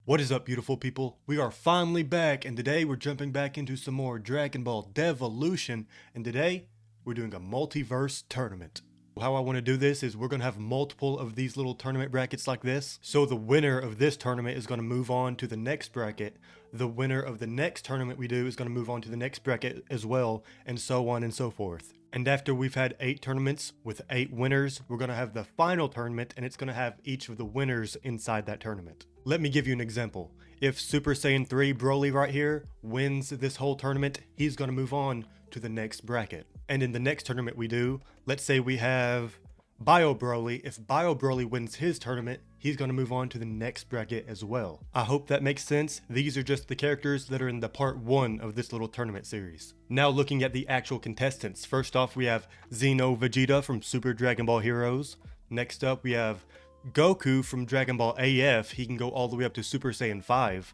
What is up, beautiful people? We are finally back, and today we're jumping back into some more Dragon Ball Devolution, and today we're doing a Multiverse tournament. How I want to do this is we're going to have multiple of these little tournament brackets like this. So the winner of this tournament is going to move on to the next bracket. The winner of the next tournament we do is going to move on to the next bracket as well, and so on and so forth. And after we've had 8 tournaments with 8 winners, we're going to have the final tournament, and it's going to have each of the winners inside that tournament. Let me give you an example. If Super Saiyan 3 Broly right here wins this whole tournament, he's going to move on to the next bracket. And in the next tournament we do, let's say we have Bio Broly. If Bio Broly wins his tournament, he's going to move on to the next bracket as well. I hope that makes sense. These are just the characters that are in the part 1 of this little tournament series. Now looking at the actual contestants. First off, we have Xeno Vegeta from Super Dragon Ball Heroes. Next up, we have Goku from Dragon Ball AF. He can go all the way up to Super Saiyan 5.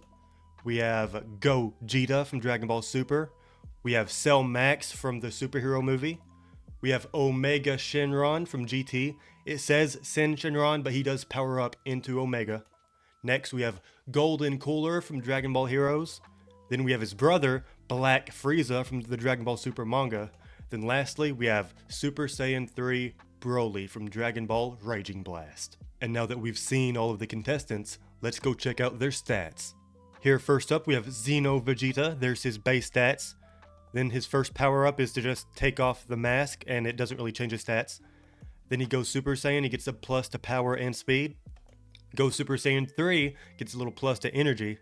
We have Gogeta from Dragon Ball Super. We have Cell Max from the superhero movie. We have Omega Shenron from GT. It says Sin Shenron, but he does power up into Omega. Next, we have Golden Cooler from Dragon Ball Heroes. Then we have his brother, Black Frieza from the Dragon Ball Super manga. Then lastly, we have Super Saiyan 3 Broly from Dragon Ball Raging Blast. And now that we've seen all of the contestants, let's go check out their stats. Here first up, we have Xeno Vegeta. There's his base stats. Then his first power up is to just take off the mask, and it doesn't really change his stats. Then he goes Super Saiyan, he gets a plus to power and speed. Goes Super Saiyan 3, gets a little plus to energy.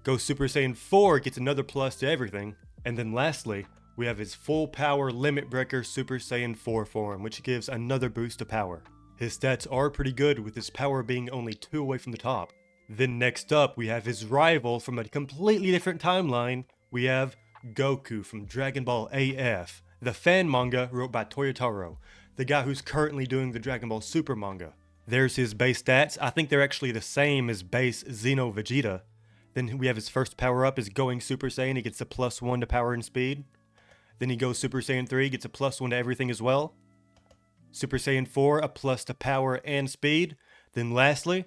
Goes Super Saiyan 4, gets another plus to everything. And then lastly, we have his full power limit breaker Super Saiyan 4 form, which gives another boost to power. His stats are pretty good, with his power being only 2 away from the top. Then next up, we have his rival from a completely different timeline. We have Goku from Dragon Ball AF, the fan manga wrote by Toyotaro, the guy who's currently doing the Dragon Ball Super manga. There's his base stats. I think they're actually the same as base Xeno Vegeta. Then we have his first power up is going Super Saiyan. He gets a +1 to power and speed. Then he goes Super Saiyan 3, gets a +1 to everything as well. Super Saiyan 4, a plus to power and speed. Then lastly,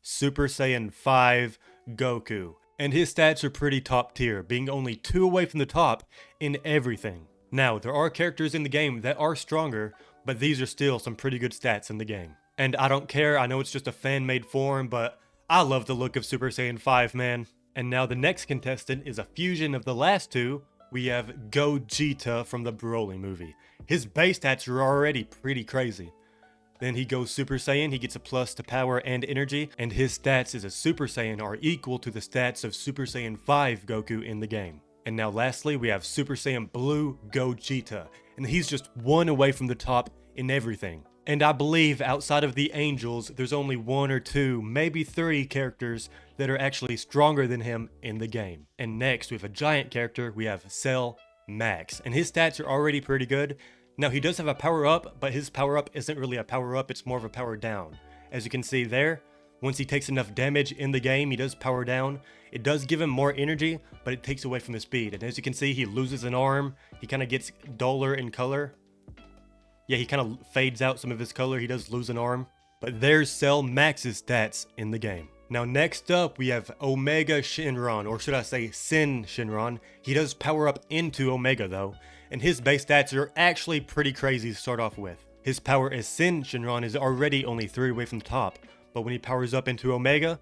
Super Saiyan 5 Goku. And his stats are pretty top tier, being only 2 away from the top in everything. Now, there are characters in the game that are stronger, but these are still some pretty good stats in the game. And I don't care, I know it's just a fan-made form, but I love the look of Super Saiyan 5, man. And now the next contestant is a fusion of the last two. We have Gogeta from the Broly movie. His base stats are already pretty crazy. Then he goes Super Saiyan, he gets a plus to power and energy, and his stats as a Super Saiyan are equal to the stats of Super Saiyan 5 Goku in the game. And now lastly, we have Super Saiyan Blue Gogeta, and he's just 1 away from the top in everything. And I believe outside of the Angels, there's only 1 or 2, maybe 3 characters that are actually stronger than him in the game. And next, we have a giant character, we have Cell Max, and his stats are already pretty good. Now, he does have a power up, but his power up isn't really a power up, it's more of a power down. As you can see there, once he takes enough damage in the game, he does power down. It does give him more energy, but it takes away from his speed. And as you can see, he loses an arm, he kind of gets duller in color. Yeah, he kind of fades out some of his color, he does lose an arm. But there's Cell Max's stats in the game. Now next up, we have Omega Shenron, or should I say Sin Shenron. He does power up into Omega though, and his base stats are actually pretty crazy to start off with. His power as Sin Shenron is already only 3 away from the top, but when he powers up into Omega,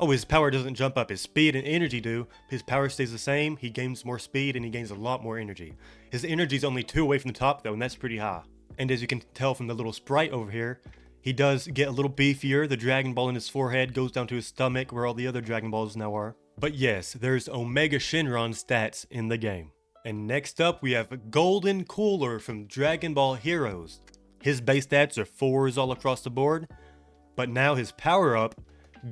his power doesn't jump up, his speed and energy do. His power stays the same, he gains more speed and he gains a lot more energy. His energy is only 2 away from the top though, and that's pretty high. And as you can tell from the little sprite over here, he does get a little beefier. The Dragon Ball in his forehead goes down to his stomach where all the other Dragon Balls now are. But yes, there's Omega Shenron stats in the game. And next up, we have Golden Cooler from Dragon Ball Heroes. His base stats are 4s all across the board. But now his power up,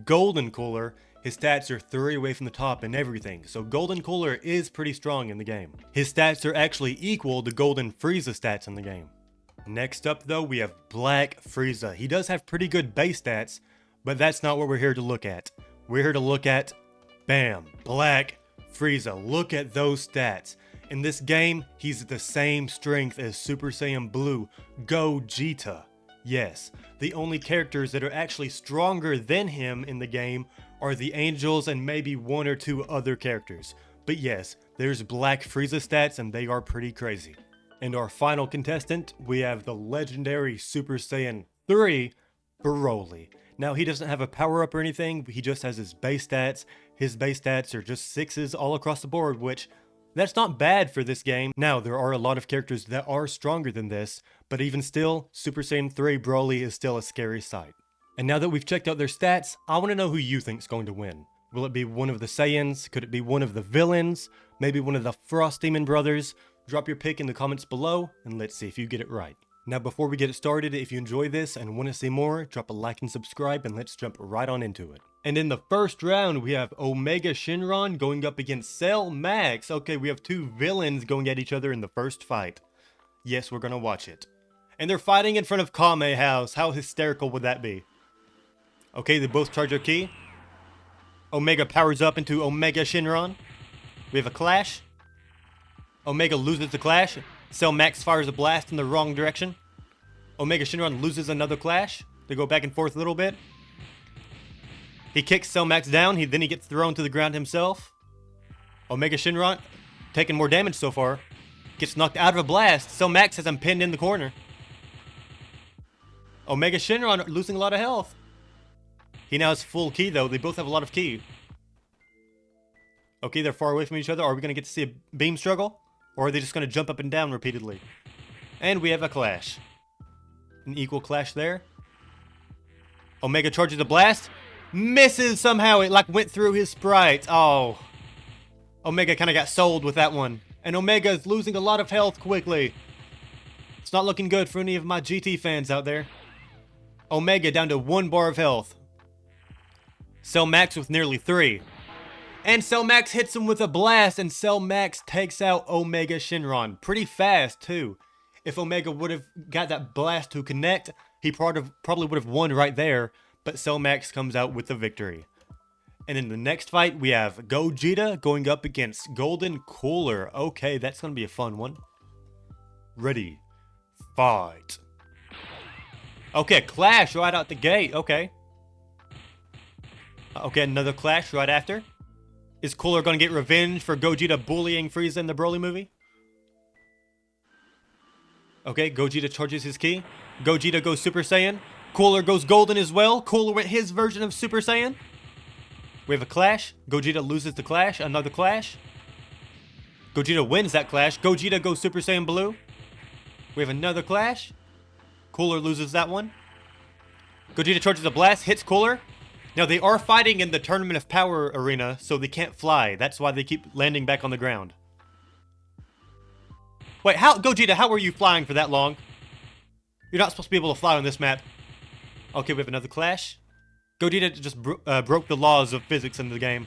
Golden Cooler, his stats are 3 away from the top and everything. So Golden Cooler is pretty strong in the game. His stats are actually equal to Golden Frieza stats in the game. Next up though, we have Black Frieza. He does have pretty good base stats, but that's not what we're here to look at. We're here to look at, bam, Black Frieza. Look at those stats. In this game, he's the same strength as Super Saiyan Blue Gogeta. Yes, the only characters that are actually stronger than him in the game are the angels and maybe one or two other characters. But yes, there's Black Frieza stats and they are pretty crazy. And our final contestant, we have the legendary Super Saiyan 3, Broly. Now, he doesn't have a power-up or anything, he just has his base stats. His base stats are just 6s all across the board, which, that's not bad for this game. Now, there are a lot of characters that are stronger than this, but even still, Super Saiyan 3 Broly is still a scary sight. And now that we've checked out their stats, I want to know who you think's going to win. Will it be one of the Saiyans? Could it be one of the villains? Maybe one of the Frost Demon brothers? Drop your pick in the comments below, and let's see if you get it right. Now, before we get started, if you enjoy this and want to see more, drop a like and subscribe, and let's jump right on into it. And in the first round, we have Omega Shenron going up against Cell Max. Okay, we have two villains going at each other in the first fight. Yes, we're gonna watch it. And they're fighting in front of Kame House. How hysterical would that be? Okay, they both charge their ki. Omega powers up into Omega Shenron. We have a clash. Omega loses the clash. Cell Max fires a blast in the wrong direction. Omega Shenron loses another clash. They go back and forth a little bit. He kicks Cell Max down. Then he gets thrown to the ground himself. Omega Shenron, taking more damage so far, gets knocked out of a blast. Cell Max has him pinned in the corner. Omega Shenron losing a lot of health. He now has full ki though. They both have a lot of ki. Okay, they're far away from each other. Are we going to get to see a beam struggle? Or are they just going to jump up and down repeatedly? And we have a clash. An equal clash there. Omega charges a blast. Misses somehow. It like went through his sprite. Oh. Omega kind of got sold with that one. And Omega is losing a lot of health quickly. It's not looking good for any of my GT fans out there. Omega down to 1 bar of health. Cell Max with nearly 3. And Cell Max hits him with a blast, and Cell Max takes out Omega Shenron. Pretty fast, too. If Omega would have got that blast to connect, he probably would have won right there, but Cell Max comes out with the victory. And in the next fight, we have Gogeta going up against Golden Cooler. Okay, that's going to be a fun one. Ready, fight. Okay, clash right out the gate. Okay, another clash right after. Is Cooler going to get revenge for Gogeta bullying Frieza in the Broly movie? Okay, Gogeta charges his ki. Gogeta goes Super Saiyan. Cooler goes Golden as well. Cooler with his version of Super Saiyan. We have a clash. Gogeta loses the clash. Another clash. Gogeta wins that clash. Gogeta goes Super Saiyan Blue. We have another clash. Cooler loses that one. Gogeta charges a blast. Hits Cooler. Now, they are fighting in the Tournament of Power arena, so they can't fly. That's why they keep landing back on the ground. Wait, Gogeta, how are you flying for that long? You're not supposed to be able to fly on this map. Okay, we have another clash. Gogeta just broke the laws of physics in the game.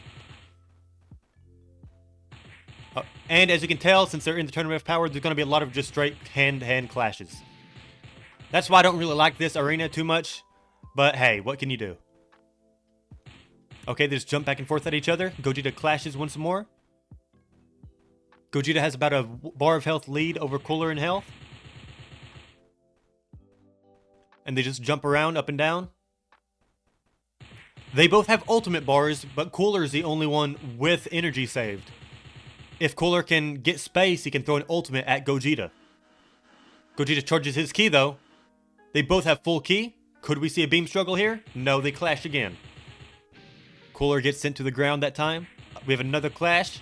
And as you can tell, since they're in the Tournament of Power, there's going to be a lot of just straight hand-to-hand clashes. That's why I don't really like this arena too much. But hey, what can you do? Okay, they just jump back and forth at each other. Gogeta clashes once more. Gogeta has about a bar of health lead over Cooler in health. And they just jump around up and down. They both have ultimate bars, but Cooler is the only one with energy saved. If Cooler can get space, he can throw an ultimate at Gogeta. Gogeta charges his ki though. They both have full ki. Could we see a beam struggle here? No, they clash again. Cooler gets sent to the ground that time. We have another clash.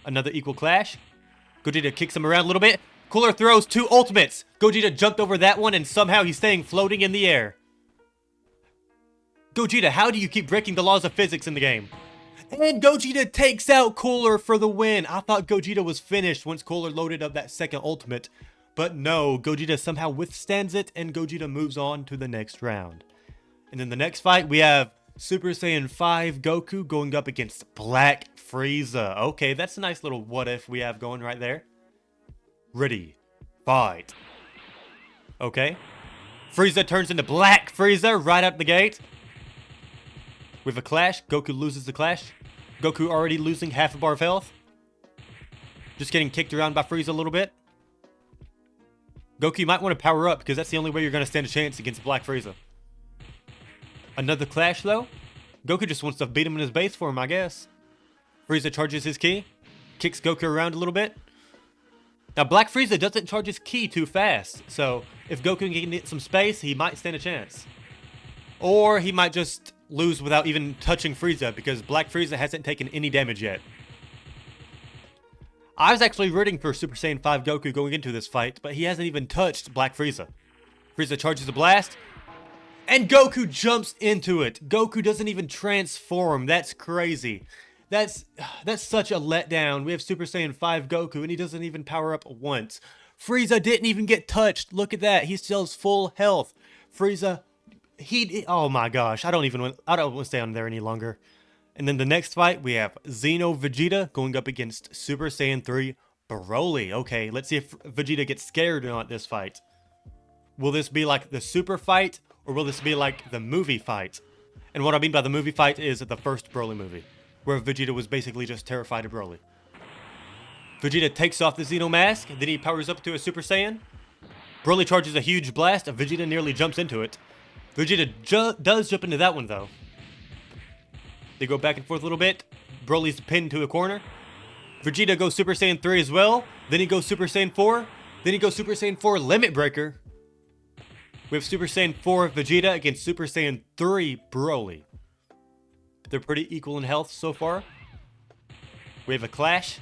Another equal clash. Gogeta kicks him around a little bit. Cooler throws 2 ultimates. Gogeta jumped over that one and somehow he's staying floating in the air. Gogeta, how do you keep breaking the laws of physics in the game? And Gogeta takes out Cooler for the win. I thought Gogeta was finished once Cooler loaded up that second ultimate. But no, Gogeta somehow withstands it and Gogeta moves on to the next round. And in the next fight, we have Super Saiyan 5 Goku going up against Black Frieza. Okay, that's a nice little what if we have going right there. Ready, fight. Okay. Frieza turns into Black Frieza right out the gate. We have a clash. Goku loses the clash. Goku already losing half a bar of health. Just getting kicked around by Frieza a little bit. Goku, you might want to power up because that's the only way you're going to stand a chance against Black Frieza. Another clash though. Goku just wants to beat him in his base form, I guess. Frieza charges his ki, kicks Goku around a little bit. Now, Black Frieza doesn't charge his ki too fast, so if Goku can get some space, he might stand a chance. Or he might just lose without even touching Frieza, because Black Frieza hasn't taken any damage yet. I was actually rooting for Super Saiyan 5 Goku going into this fight, but he hasn't even touched Black Frieza. Frieza charges a blast, and Goku jumps into it. Goku doesn't even transform. That's crazy. That's such a letdown. We have Super Saiyan 5 Goku, and he doesn't even power up once. Frieza didn't even get touched. Look at that. He still has full health. Frieza, oh my gosh. I don't want to stay on there any longer. And then the next fight, we have Xeno Vegeta going up against Super Saiyan 3 Broly. Okay, let's see if Vegeta gets scared or not this fight. Will this be like the super fight, or will this be like the movie fight? And what I mean by the movie fight is the first Broly movie, where Vegeta was basically just terrified of Broly. Vegeta takes off the Xeno mask, then he powers up to a Super Saiyan. Broly charges a huge blast, Vegeta nearly jumps into it. Vegeta does jump into that one though. They go back and forth a little bit. Broly's pinned to a corner. Vegeta goes Super Saiyan 3 as well. Then he goes Super Saiyan 4. Then he goes Super Saiyan 4 Limit Breaker. We have Super Saiyan 4 Vegeta against Super Saiyan 3 Broly. They're pretty equal in health so far. We have a clash.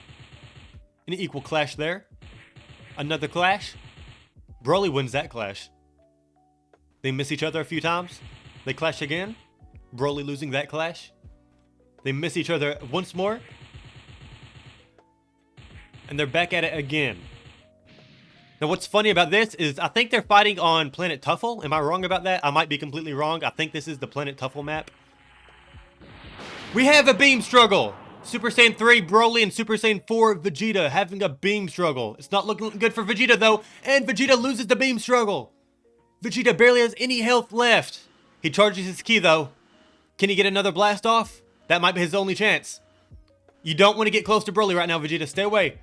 An equal clash there. Another clash. Broly wins that clash. They miss each other a few times. They clash again. Broly losing that clash. They miss each other once more. And they're back at it again. Now what's funny about this is I think they're fighting on Planet Tuffle. Am I wrong about that? I might be completely wrong. I think this is the Planet Tuffle map. We have a beam struggle. Super Saiyan 3 Broly and Super Saiyan 4 Vegeta having a beam struggle. It's not looking good for Vegeta though. And Vegeta loses the beam struggle. Vegeta barely has any health left. He charges his ki though. Can he get another blast off? That might be his only chance. You don't want to get close to Broly right now, Vegeta. Stay away.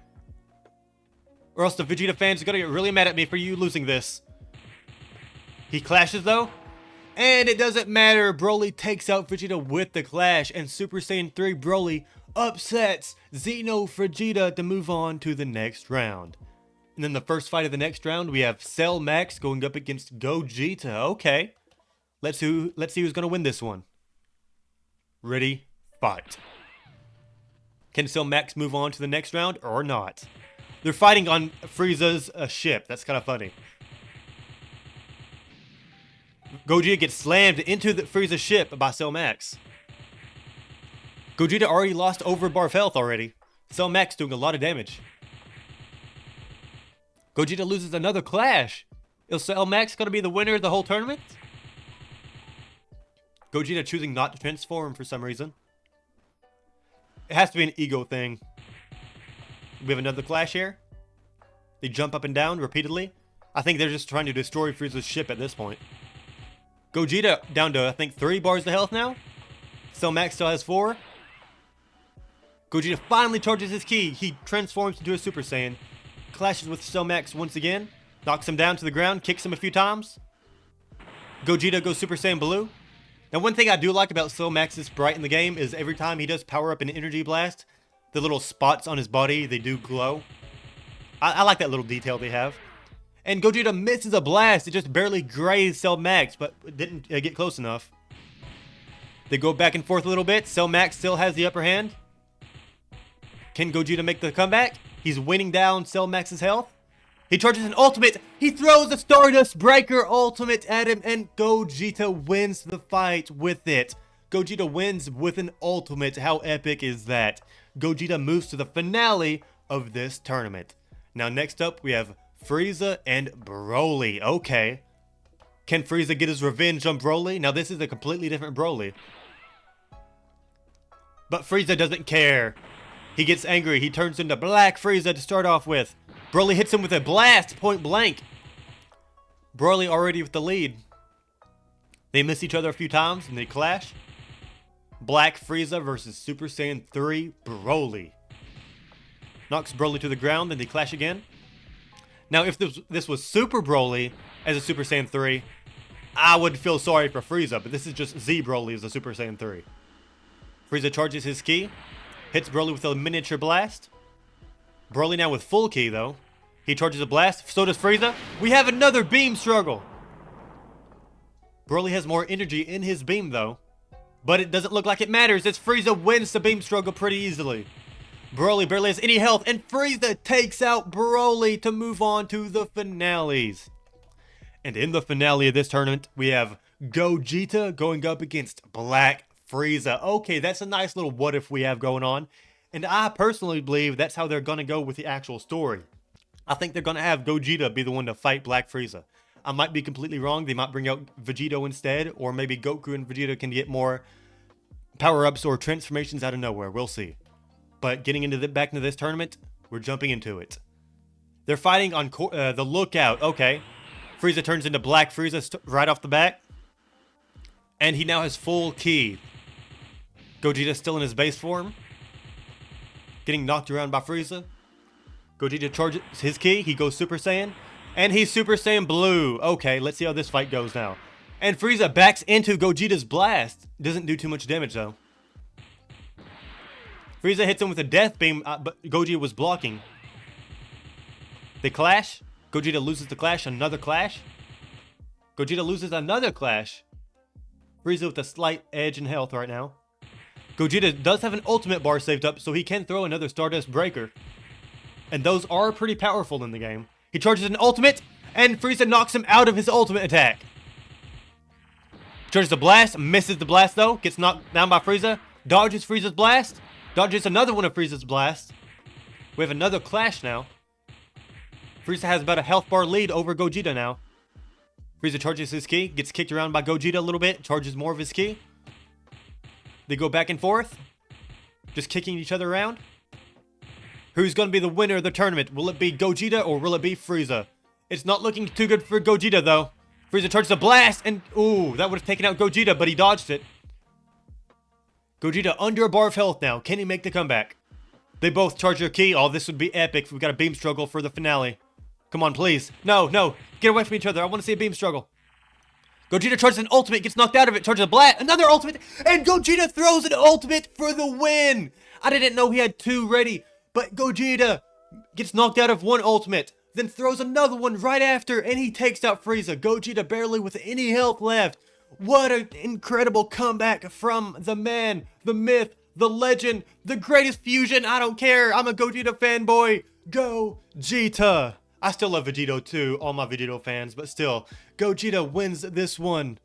Or else the Vegeta fans are going to get really mad at me for you losing this. He clashes though. And it doesn't matter. Broly takes out Vegeta with the clash. And Super Saiyan 3 Broly upsets Xeno Vegeta to move on to the next round. And then the first fight of the next round, we have Cell Max going up against Gogeta. Okay. Let's see who's going to win this one. Ready, fight. Can Cell Max move on to the next round or not? They're fighting on Frieza's ship. That's kind of funny. Gogeta gets slammed into the Frieza ship by Cell Max. Gogeta already lost over bar of health already. Cell Max doing a lot of damage. Gogeta loses another clash. Is Cell Max going to be the winner of the whole tournament? Gogeta choosing not to transform for some reason. It has to be an ego thing. We have another clash here. They jump up and down repeatedly. I think they're just trying to destroy Frieza's ship at this point. Gogeta down to, I think, 3 bars of health now. Cell Max still has 4. Gogeta finally charges his ki. He transforms into a Super Saiyan. Clashes with Cell Max once again. Knocks him down to the ground. Kicks him a few times. Gogeta goes Super Saiyan Blue. Now, one thing I do like about Cell Max's sprite in the game is every time he does power up an energy blast, the little spots on his body, they do glow. I like that little detail they have. And Gogeta misses a blast. It just barely grazed Cell Max, but didn't get close enough. They go back and forth a little bit. Cell Max still has the upper hand. Can Gogeta make the comeback? He's winning down Cell Max's health. He charges an ultimate. He throws a Stardust Breaker ultimate at him, and Gogeta wins the fight with it. Gogeta wins with an ultimate. How epic is that? Gogeta moves to the finale of this tournament. Now, next up, we have Frieza and Broly. Okay. Can Frieza get his revenge on Broly? Now, this is a completely different Broly. But Frieza doesn't care. He gets angry. He turns into Black Frieza to start off with. Broly hits him with a blast, point blank. Broly already with the lead. They miss each other a few times and they clash. Black Frieza versus Super Saiyan 3 Broly. Knocks Broly to the ground, then they clash again. Now, if this was Super Broly as a Super Saiyan 3, I would feel sorry for Frieza, but this is just Z Broly as a Super Saiyan 3. Frieza charges his ki. Hits Broly with a miniature blast. Broly now with full ki though. He charges a blast. So does Frieza. We have another beam struggle. Broly has more energy in his beam though. But it doesn't look like it matters as Frieza wins the beam struggle pretty easily. Broly barely has any health and Frieza takes out Broly to move on to the finales. And in the finale of this tournament, we have Gogeta going up against Black Frieza. Okay, that's a nice little what if we have going on. And I personally believe that's how they're going to go with the actual story. I think they're going to have Gogeta be the one to fight Black Frieza. I might be completely wrong. They might bring out Vegito instead. Or maybe Goku and Vegeta can get more power-ups or transformations out of nowhere. We'll see. But getting into back into this tournament, we're jumping into it. They're fighting on the lookout. Okay. Frieza turns into Black Frieza right off the bat. And he now has full ki. Gogeta's still in his base form. Getting knocked around by Frieza. Gogeta charges his ki. He goes Super Saiyan. And he's Super Saiyan Blue. Okay, let's see how this fight goes now. And Frieza backs into Gogeta's blast. Doesn't do too much damage though. Frieza hits him with a death beam, but Gogeta was blocking. They clash. Gogeta loses the clash. Another clash. Gogeta loses another clash. Frieza with a slight edge in health right now. Gogeta does have an ultimate bar saved up, so he can throw another Stardust Breaker. And those are pretty powerful in the game. He charges an ultimate, and Frieza knocks him out of his ultimate attack. Charges a blast, misses the blast though, gets knocked down by Frieza, dodges Frieza's blast, dodges another one of Frieza's blasts. We have another clash now. Frieza has about a health bar lead over Gogeta now. Frieza charges his ki, gets kicked around by Gogeta a little bit, charges more of his ki. They go back and forth, just kicking each other around. Who's going to be the winner of the tournament? Will it be Gogeta or will it be Frieza? It's not looking too good for Gogeta though. Frieza charges a blast and ooh, that would have taken out Gogeta, but he dodged it. Gogeta under a bar of health now. Can he make the comeback? They both charge their ki. Oh, this would be epic. We've got a beam struggle for the finale. Come on, please. No, no. Get away from each other. I want to see a beam struggle. Gogeta charges an ultimate, gets knocked out of it, charges a blast, another ultimate, and Gogeta throws an ultimate for the win. I didn't know he had two ready, but Gogeta gets knocked out of one ultimate, then throws another one right after, and he takes out Frieza. Gogeta barely with any health left. What an incredible comeback from the man, the myth, the legend, the greatest fusion. I don't care. I'm a Gogeta fanboy. Gogeta. I still love Vegito too, all my Vegito fans, but still, Gogeta wins this one.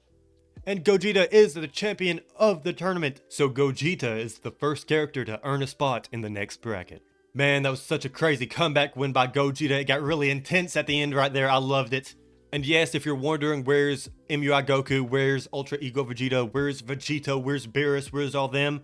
And Gogeta is the champion of the tournament, so Gogeta is the first character to earn a spot in the next bracket. Man, that was such a crazy comeback win by Gogeta. It got really intense at the end right there. I loved it. And yes, if you're wondering where's MUI Goku, where's Ultra Ego Vegeta, where's Vegito, where's Beerus, where's all them,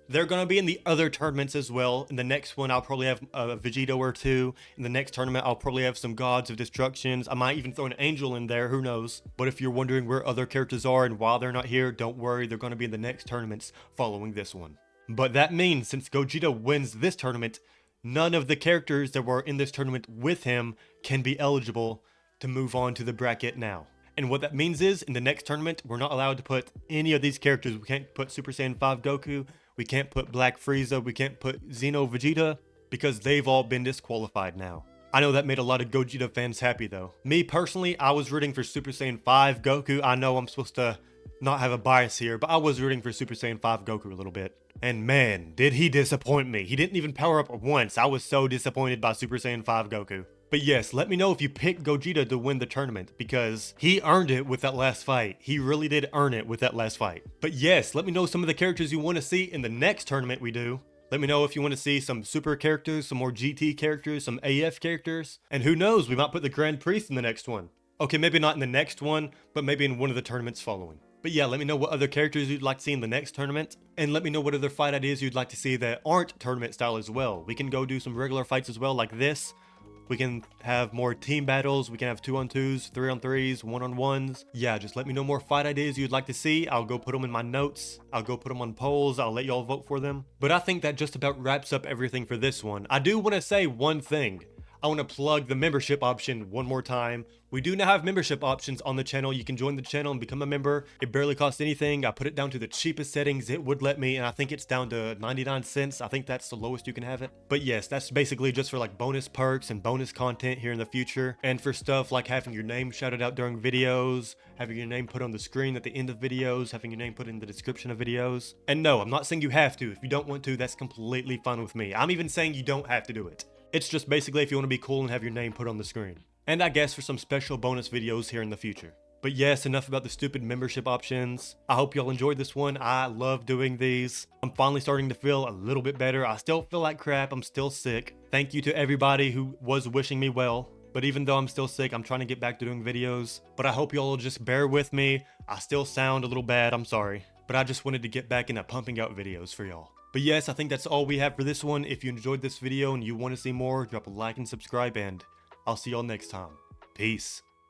they're going to be in the other tournaments as well. In the next one, I'll probably have a Vegito or two. In the next tournament, I'll probably have some Gods of Destructions. I might even throw an Angel in there, who knows. But if you're wondering where other characters are and why they're not here, don't worry, they're going to be in the next tournaments following this one. But that means, since Gogeta wins this tournament, none of the characters that were in this tournament with him can be eligible to move on to the bracket now. And what that means is, in the next tournament, we're not allowed to put any of these characters. We can't put Super Saiyan 5 Goku. We can't put Black Frieza, we can't put Xeno Vegeta, because they've all been disqualified now. I know that made a lot of Gogeta fans happy though. Me personally, I was rooting for Super Saiyan 5 Goku. I know I'm supposed to not have a bias here, but I was rooting for Super Saiyan 5 Goku a little bit. And man, did he disappoint me. He didn't even power up once. I was so disappointed by Super Saiyan 5 Goku. But yes, let me know if you picked Gogeta to win the tournament, because he earned it with that last fight. He really did earn it with that last fight. But yes, let me know some of the characters you want to see in the next tournament we do. Let me know if you want to see some super characters, some more GT characters, some AF characters. And who knows, we might put the Grand Priest in the next one. Okay, maybe not in the next one, but maybe in one of the tournaments following. But yeah, let me know what other characters you'd like to see in the next tournament. And let me know what other fight ideas you'd like to see that aren't tournament style as well. We can go do some regular fights as well, like this. We can have more team battles. We can have 2-on-2s, 3-on-3s, 1-on-1s. Yeah, just let me know more fight ideas you'd like to see. I'll go put them in my notes. I'll go put them on polls. I'll let y'all vote for them. But I think that just about wraps up everything for this one. I do want to say one thing. I want to plug the membership option one more time. We do now have membership options on the channel. You can join the channel and become a member. It barely costs anything. I put it down to the cheapest settings it would let me, and I think it's down to 99 cents. I think that's the lowest you can have it. But yes, that's basically just for like bonus perks and bonus content here in the future, and for stuff like having your name shouted out during videos, having your name put on the screen at the end of videos, having your name put in the description of videos. And no, I'm not saying you have to. If you don't want to, that's completely fine with me. I'm even saying you don't have to do it. It's just basically if you want to be cool and have your name put on the screen. And I guess for some special bonus videos here in the future. But yes, enough about the stupid membership options. I hope y'all enjoyed this one. I love doing these. I'm finally starting to feel a little bit better. I still feel like crap. I'm still sick. Thank you to everybody who was wishing me well. But even though I'm still sick, I'm trying to get back to doing videos. But I hope y'all will just bear with me. I still sound a little bad. I'm sorry. But I just wanted to get back into pumping out videos for y'all. But yes, I think that's all we have for this one. If you enjoyed this video and you want to see more, drop a like and subscribe, and I'll see y'all next time. Peace.